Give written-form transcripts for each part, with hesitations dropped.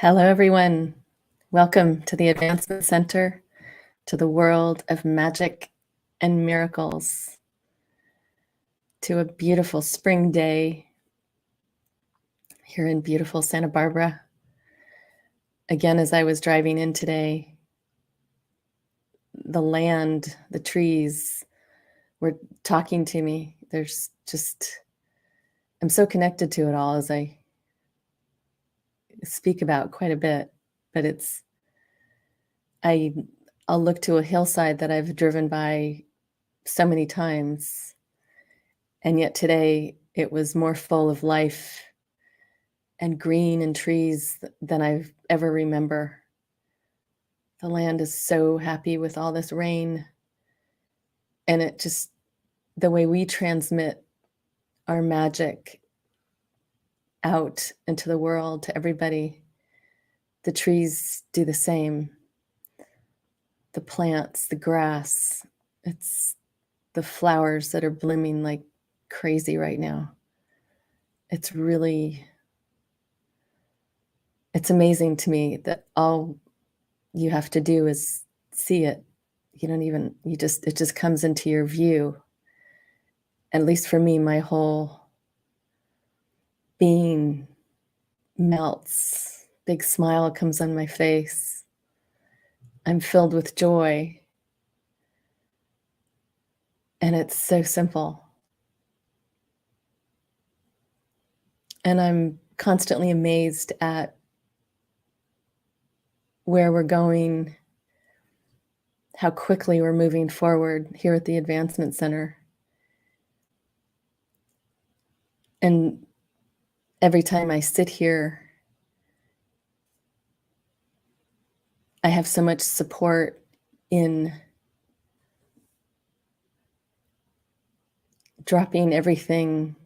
Hello, everyone. Welcome to the Advancement Center, to the world of magic and miracles, to a beautiful spring day here in beautiful Santa Barbara. Again, as I was driving in today, the land, the trees were talking to me. I'm so connected to it all, as I speak about quite a bit, but I'll look to a hillside that I've driven by so many times, and yet today it was more full of life and green and trees than I've ever remember. The land is so happy with all this rain, and the way we transmit our magic out into the world to everybody, the trees do the same. The plants, the grass, it's the flowers that are blooming like crazy right now. It's amazing to me that all you have to do is see it. It just comes into your view. At least for me, my whole being melts. Big smile comes on my face. I'm filled with joy. And it's so simple. And I'm constantly amazed at where we're going, how quickly we're moving forward here at the Advancement Center. And every time I sit here, I have so much support in dropping everything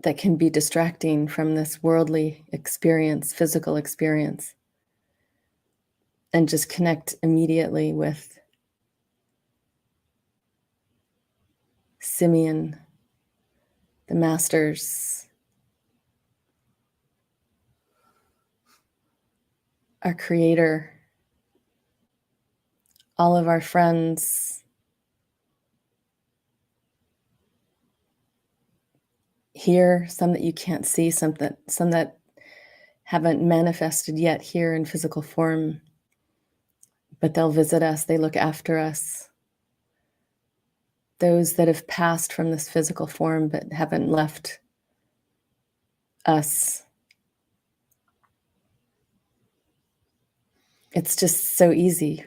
that can be distracting from this worldly experience, physical experience, and just connect immediately with Simeon, the masters, our creator, all of our friends here, some that you can't see, some that haven't manifested yet here in physical form, but they'll visit us, they look after us. Those that have passed from this physical form but haven't left us. It's just so easy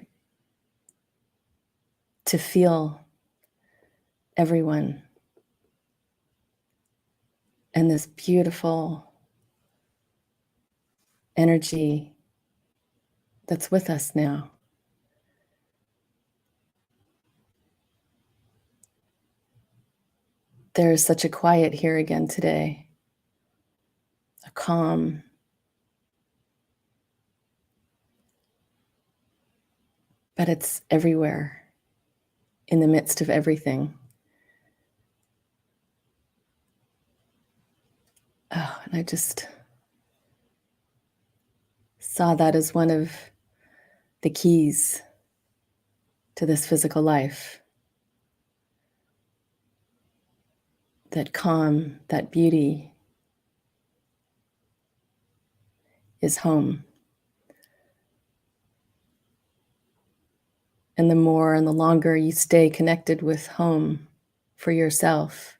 to feel everyone and this beautiful energy that's with us now. There is such a quiet here again today, a calm, but it's everywhere, in the midst of everything. Oh, and I just saw that as one of the keys to this physical life. That calm, that beauty is home. And the more and the longer you stay connected with home for yourself,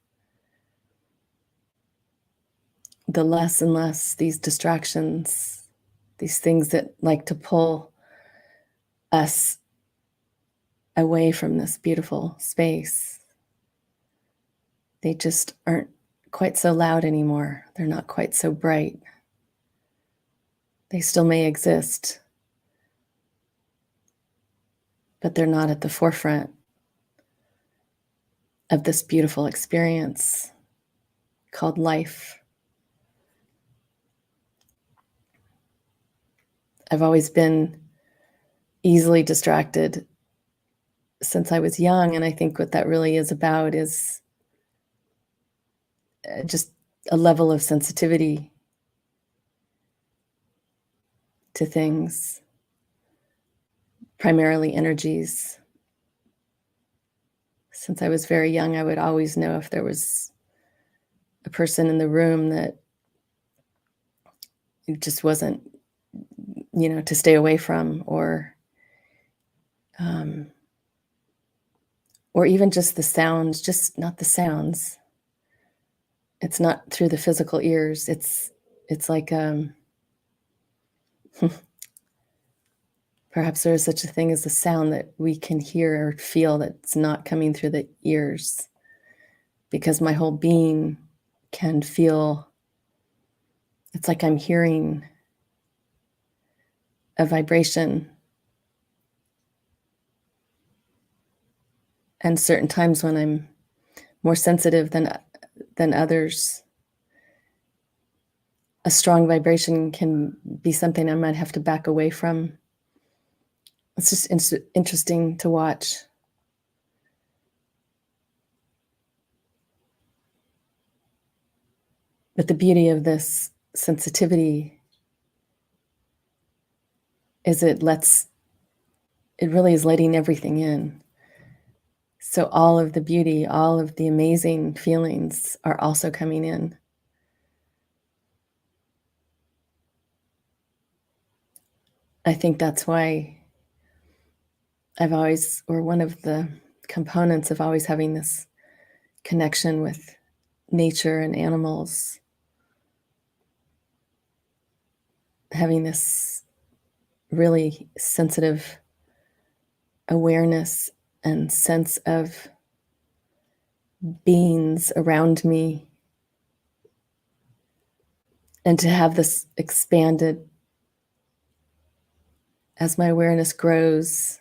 the less and less these distractions, these things that like to pull us away from this beautiful space, they just aren't quite so loud anymore. They're not quite so bright. They still may exist, but they're not at the forefront of this beautiful experience called life. I've always been easily distracted since I was young, and I think what that really is about is just a level of sensitivity to things, primarily energies. Since I was very young, I would always know if there was a person in the room that it just wasn't, to stay away from, um, or even just the sounds, just not the sounds. It's not through the physical ears. It's like perhaps there is such a thing as a sound that we can hear or feel that's not coming through the ears, because my whole being can feel. It's like I'm hearing a vibration. And certain times when I'm more sensitive than others, a strong vibration can be something I might have to back away from. It's just interesting to watch. But the beauty of this sensitivity is it really is letting everything in. So all of the beauty, all of the amazing feelings are also coming in. I think that's why one of the components of always having this connection with nature and animals, having this really sensitive awareness and sense of beings around me, and to have this expanded as my awareness grows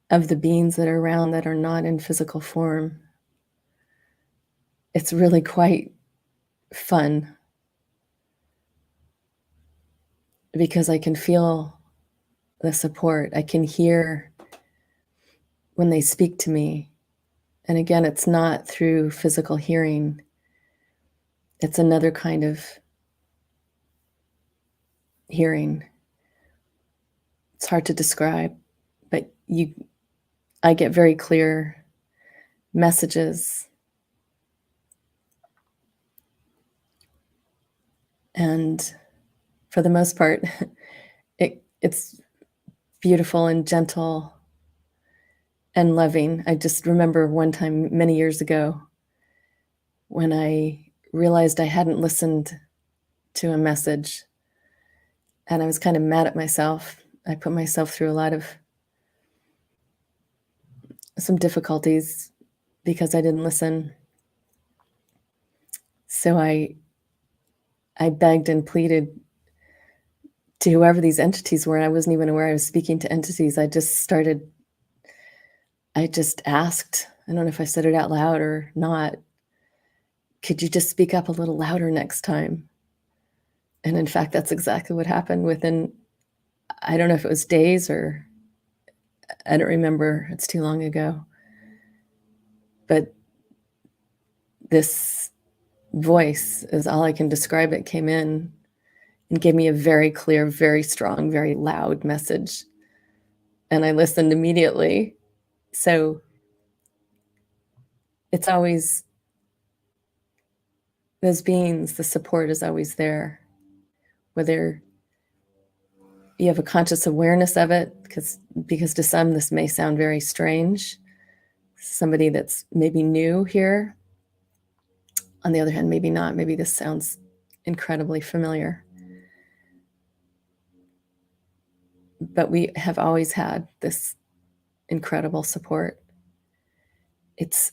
of the beings that are around that are not in physical form. It's really quite fun because I can feel the support. I can hear when they speak to me. And again, it's not through physical hearing. It's another kind of hearing. It's hard to describe, but I get very clear messages. And for the most part, it's beautiful and gentle and loving. I just remember one time many years ago when I realized I hadn't listened to a message, and I was kind of mad at myself. I put myself through a lot of some difficulties because I didn't listen. So I begged and pleaded to whoever these entities were. I wasn't even aware I was speaking to entities. I just asked, I don't know if I said it out loud or not, could you just speak up a little louder next time? And in fact, that's exactly what happened within, I don't know if it was days or I don't remember. It's too long ago. But this voice is all I can describe it, came in and gave me a very clear, very strong, very loud message. And I listened immediately. So it's always those beings, the support is always there. Whether you have a conscious awareness of it, because to some this may sound very strange. Somebody that's maybe new here, on the other hand, maybe not. Maybe this sounds incredibly familiar. But we have always had this incredible support. It's,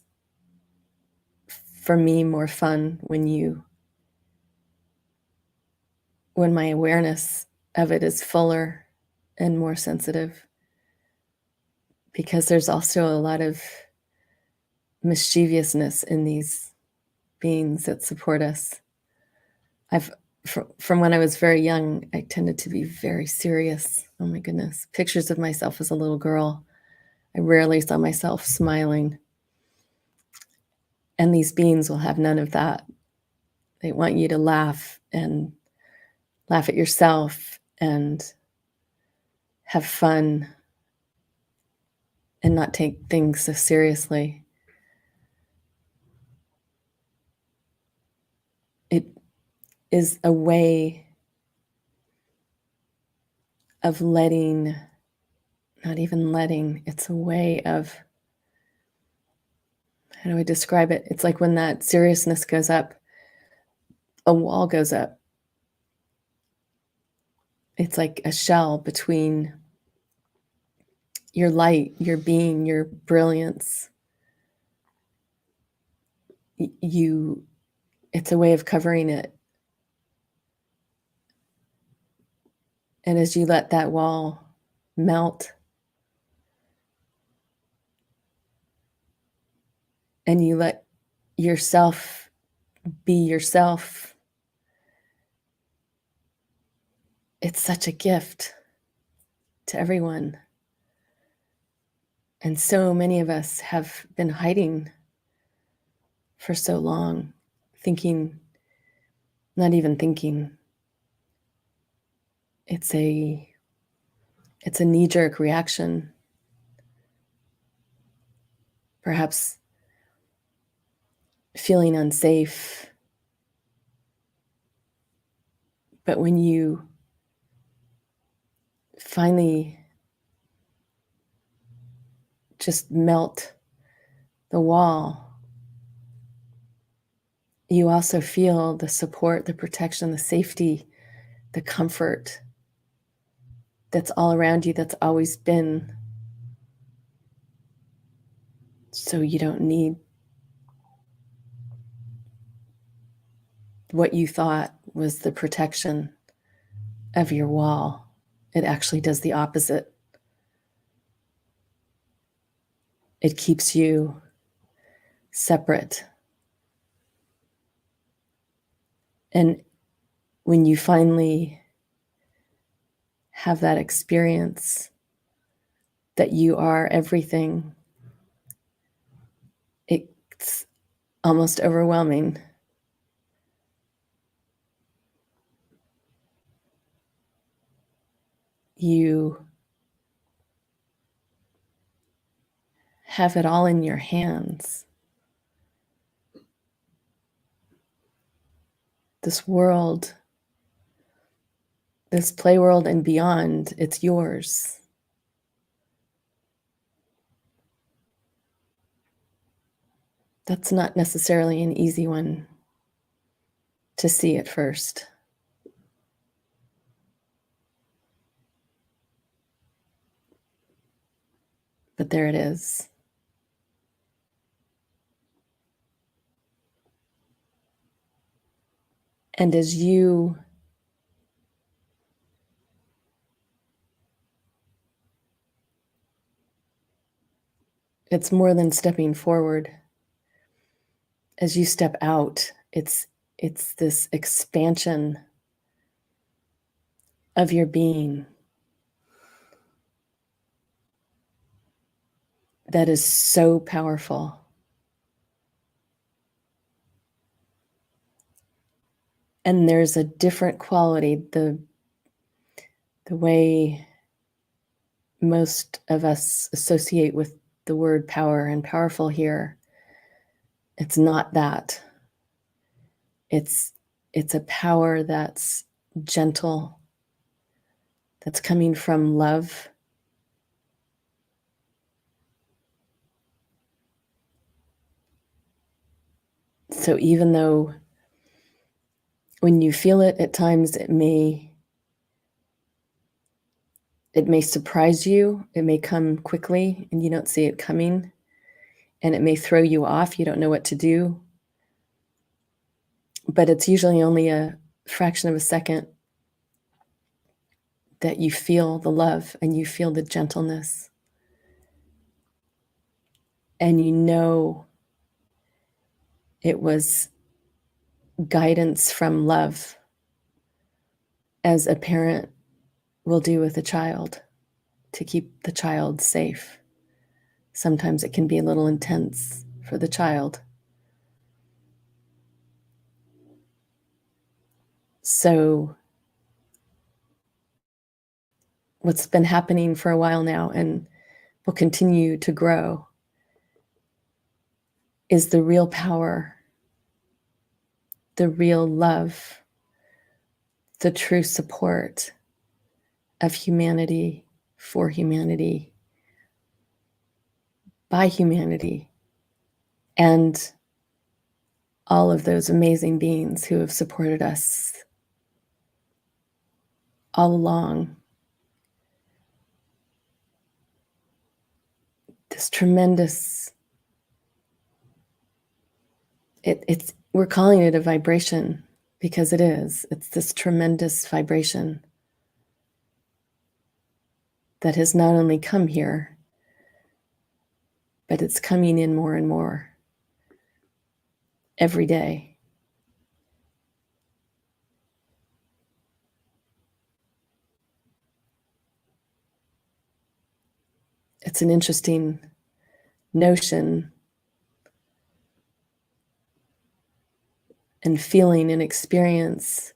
for me, more fun when my awareness of it is fuller and more sensitive, because there's also a lot of mischievousness in these beings that support us. From when I was very young, I tended to be very serious. Oh my goodness. Pictures of myself as a little girl, I rarely saw myself smiling. And these beings will have none of that. They want you to laugh and laugh at yourself and have fun and not take things so seriously. It is a way of letting, not even letting, it's a way of, how do I describe it? It's like when that seriousness goes up, a wall goes up. It's like a shell between your light, your being, your brilliance. You, it's a way of covering it. And as you let that wall melt and you let yourself be yourself, it's such a gift to everyone. And so many of us have been hiding for so long, thinking, not even thinking. It's a knee-jerk reaction. Perhaps feeling unsafe. But when you finally just melt the wall, you also feel the support, the protection, the safety, the comfort that's all around you, that's always been. So you don't need what you thought was the protection of your wall. It actually does the opposite. It keeps you separate. And when you finally have that experience that you are everything, it's almost overwhelming. You have it all in your hands. This world, this play world and beyond, it's yours. That's not necessarily an easy one to see at first. But there it is. And as you it's more than stepping forward. As you step out, it's this expansion of your being that is so powerful. And there's a different quality. The way most of us associate with the word power and powerful here, it's not that. It's a power that's gentle, that's coming from love. So even though when you feel it at times, it may surprise you, it may come quickly and you don't see it coming, and it may throw you off, you don't know what to do. But it's usually only a fraction of a second that you feel the love and you feel the gentleness. And you know it was guidance from love, as a parent will do with a child to keep the child safe. Sometimes it can be a little intense for the child. So what's been happening for a while now and will continue to grow is the real power, the real love, the true support of humanity for humanity, by humanity, and all of those amazing beings who have supported us all along. This tremendous, we're calling it a vibration because it is. It's this tremendous vibration that has not only come here, but it's coming in more and more every day. It's an interesting notion and feeling and experience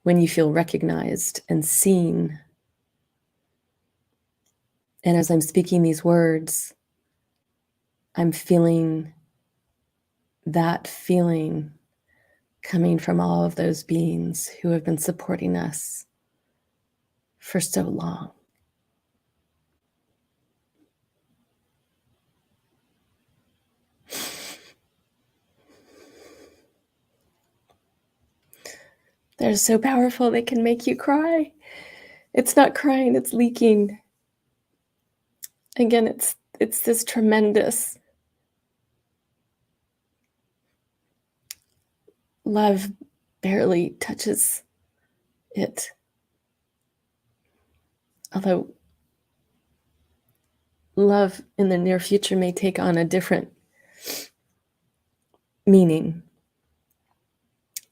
when you feel recognized and seen. And as I'm speaking these words, I'm feeling that feeling coming from all of those beings who have been supporting us for so long. They're so powerful, they can make you cry. It's not crying, it's leaking. Again, it's this tremendous love barely touches it. Although love in the near future may take on a different meaning,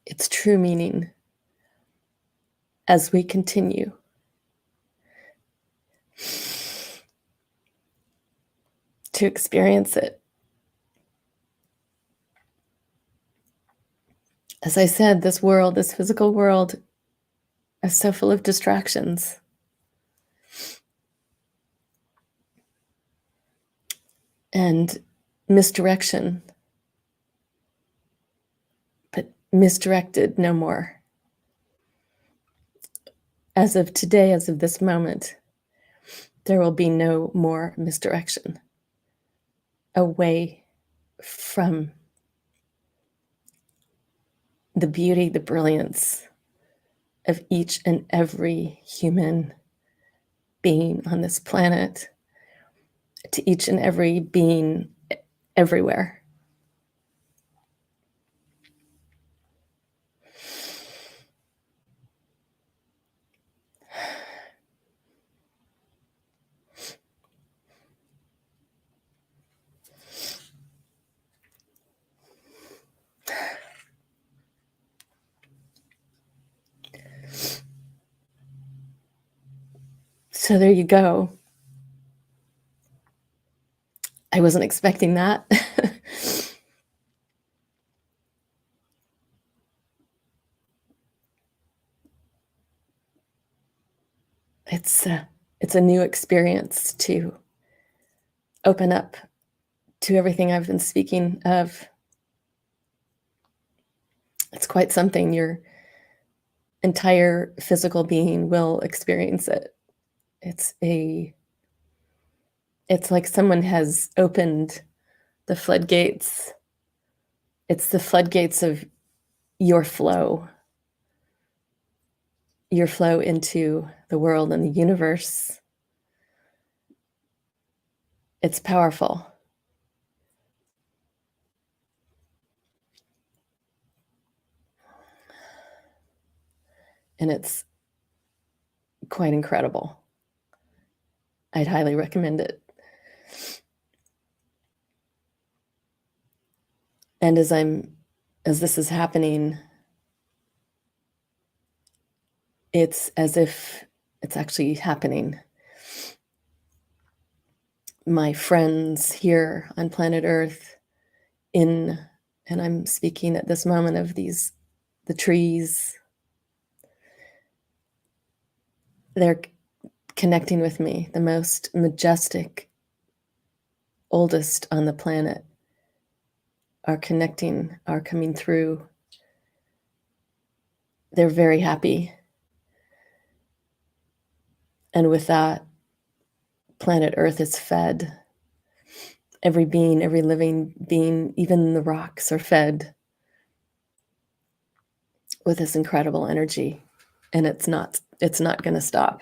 its true meaning, as we continue to experience it. As I said, this world, this physical world, is so full of distractions. And misdirection, but misdirected no more. As of today, as of this moment, there will be no more misdirection away from the beauty, the brilliance of each and every human being on this planet, to each and every being everywhere. So there you go. I wasn't expecting that. It's a new experience to open up to everything I've been speaking of. It's quite something. Your entire physical being will experience it. It's like someone has opened the floodgates. It's the floodgates of your flow into the world and the universe. It's powerful. And it's quite incredible. I'd highly recommend it. And as this is happening, it's as if it's actually happening. My friends here on planet Earth, and I'm speaking at this moment of the trees, they're connecting with me, the most majestic, oldest on the planet, are connecting, are coming through. They're very happy. And with that, planet Earth is fed. Every being, every living being, even the rocks are fed with this incredible energy. And it's not going to stop.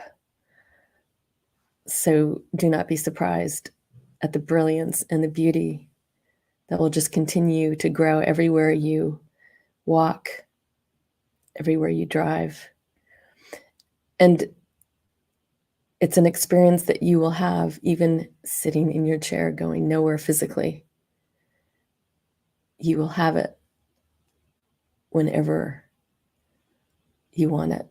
So do not be surprised at the brilliance and the beauty that will just continue to grow everywhere you walk, everywhere you drive. And it's an experience that you will have even sitting in your chair, going nowhere physically. You will have it whenever you want it.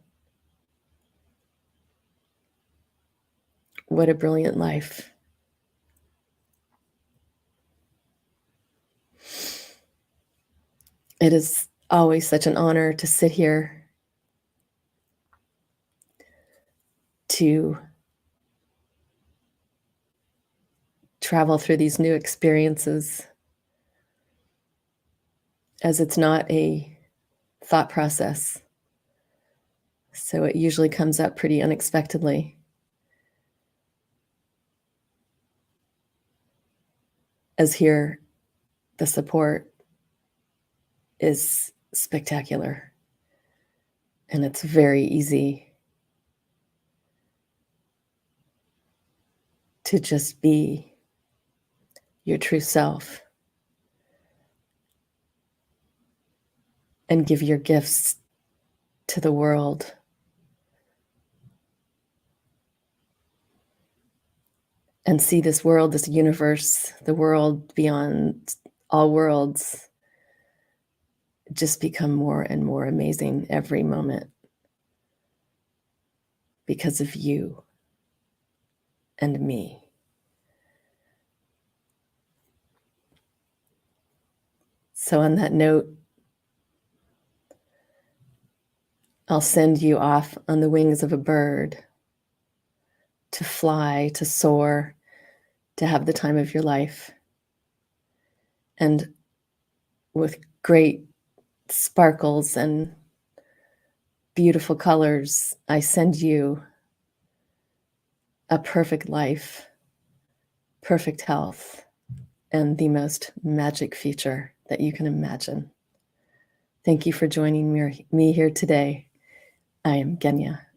What a brilliant life. It is always such an honor to sit here, to travel through these new experiences, as it's not a thought process. So it usually comes up pretty unexpectedly. As here, the support is spectacular, and it's very easy to just be your true self and give your gifts to the world. And see this world, this universe, the world beyond all worlds, just become more and more amazing every moment because of you and me. So on that note, I'll send you off on the wings of a bird to fly, to soar, to have the time of your life. And with great sparkles and beautiful colors, I send you a perfect life, perfect health, and the most magic future that you can imagine. Thank you for joining me here today. I am Genya.